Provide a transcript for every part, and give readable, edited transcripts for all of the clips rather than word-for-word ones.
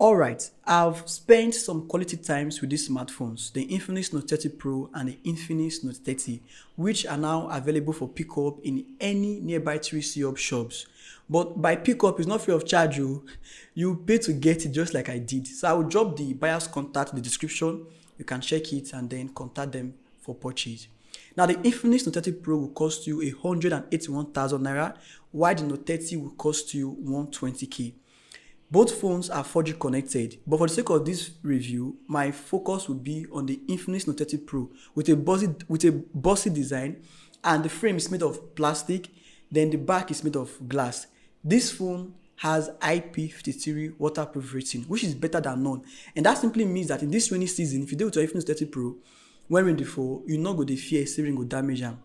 Alright, I've spent some quality times with these smartphones, the Infinix Note 30 Pro and the Infinix Note 30, which are now available for pickup in any nearby 3C Up shops. But by pickup, it's not free of charge. You pay to get it just like I did. So I will drop the buyer's contact in the description. You can check it and then contact them for purchase. Now, the Infinix Note 30 Pro will cost you 181,000 naira, while the Note 30 will cost you 120k. Both phones are 4G connected, but for the sake of this review, my focus will be on the Infinix Note 30 Pro with a bossy design, and the frame is made of plastic, then the back is made of glass. This phone has IP53 waterproof rating, which is better than none, and that simply means that in this rainy season, if you deal with your Infinix 30 Pro, when rain dey fall, you no go dey fear say rain go damage am.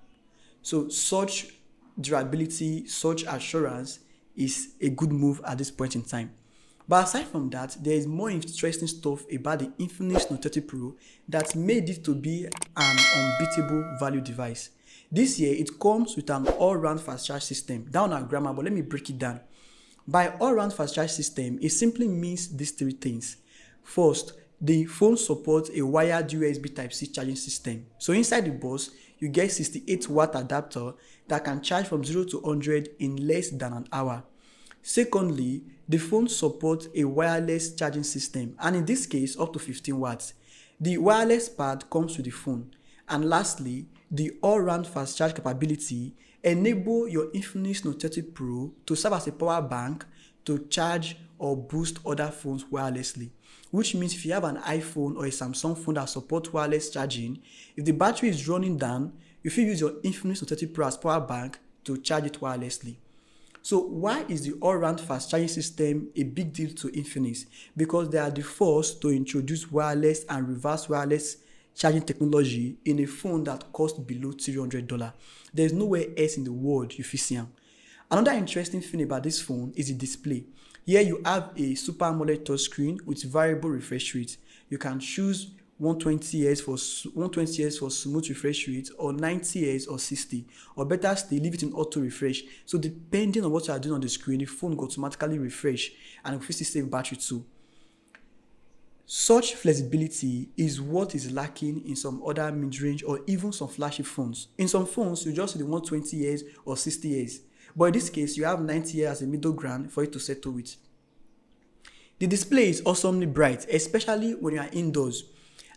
So such durability, such assurance is a good move at this point in time. But aside from that, there is more interesting stuff about the Infinix Note 30 Pro that made it to be an unbeatable value device. This year, it comes with an all-round fast charge system. Down at grammar, but let me break it down. By all-round fast charge system, it simply means these three things. First, the phone supports a wired USB Type-C charging system. So inside the box, you get 68-watt adapter that can charge from 0 to 100 in less than an hour. Secondly, the phone supports a wireless charging system, and in this case up to 15 watts. The wireless pad comes with the phone. And lastly, the all-round fast charge capability enable your Infinix Note 30 Pro to serve as a power bank to charge or boost other phones wirelessly. Which means if you have an iPhone or a Samsung phone that supports wireless charging, if the battery is running down, you can use your Infinix Note 30 Pro as power bank to charge it wirelessly. So why is the all-round fast charging system a big deal to Infinix? Because they are the first to introduce wireless and reverse wireless charging technology in a phone that costs below $300. There's nowhere else in the world you fit see them. Another interesting thing about this phone is the display. Here you have a Super AMOLED touchscreen with variable refresh rate. You can choose 120Hz for smooth refresh rate, or 90Hz or 60, or better still, leave it in auto refresh. So depending on what you are doing on the screen, the phone will automatically refresh and it will still save battery too. Such flexibility is what is lacking in some other mid-range or even some flagship phones. In some phones, you just see the 120Hz or 60Hz, but in this case, you have 90Hz as a middle ground for it to settle with. The display is awesomely bright, especially when you are indoors.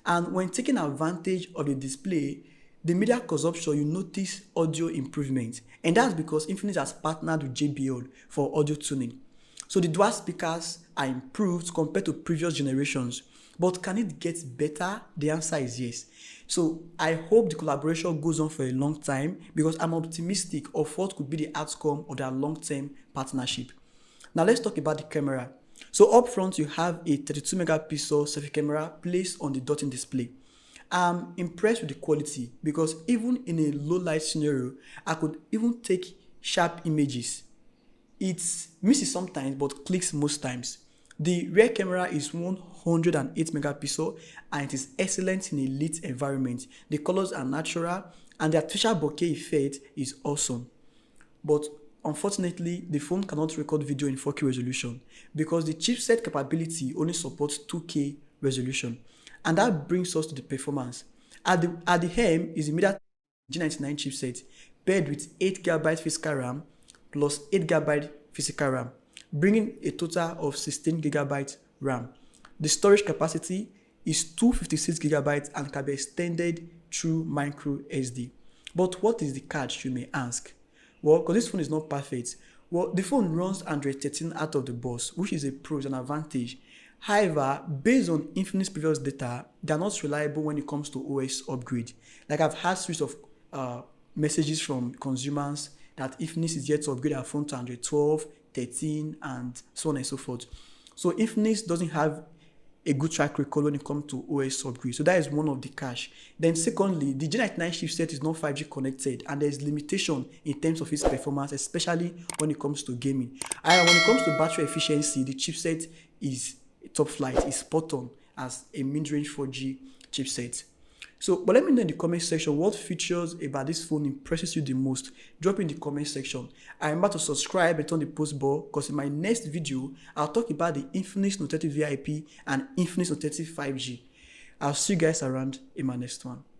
And when taking advantage of the display, the media consumption, you notice audio improvement. And that's because Infinix has partnered with JBL for audio tuning. So the dual speakers are improved compared to previous generations. But can it get better? The answer is yes. So I hope the collaboration goes on for a long time, because I'm optimistic of what could be the outcome of their long-term partnership. Now let's talk about the camera. So up front, you have a 32 megapixel selfie camera placed on the dotting display. I'm impressed with the quality, because even in a low light scenario, I could even take sharp images. It misses sometimes but clicks most times. The rear camera is 108 megapixel and it is excellent in a lit environment. The colors are natural and the artificial bokeh effect is awesome. But unfortunately, the phone cannot record video in 4K resolution because the chipset capability only supports 2K resolution. And that brings us to the performance. At the hem is the MediaTek G99 chipset paired with 8GB physical RAM plus 8GB physical RAM, bringing a total of 16GB RAM. The storage capacity is 256GB and can be extended through micro SD. But what is the catch, you may ask? Well, because this phone is not perfect. Well, the phone runs Android 13 out of the box, which is a pro, is an advantage. However, based on Infinix previous data, they are not reliable when it comes to OS upgrade. Like I've had series of messages from consumers that Infinix is yet to upgrade our phone to Android 12, 13, and so on and so forth. So Infinix doesn't have a good track record when it comes to OS upgrade. So that is one of the catch. Then secondly, the G99 chipset is not 5G connected and there is limitation in terms of its performance, especially when it comes to gaming. And when it comes to battery efficiency, the chipset is top flight, is spot on as a mid-range 4G chipset. So, but let me know in the comment section what features about this phone impresses you the most. Drop in the comment section. I remember to subscribe and turn the post bell, because in my next video, I'll talk about the Infinix Note 30 VIP and Infinix Note 30 5G. I'll see you guys around in my next one.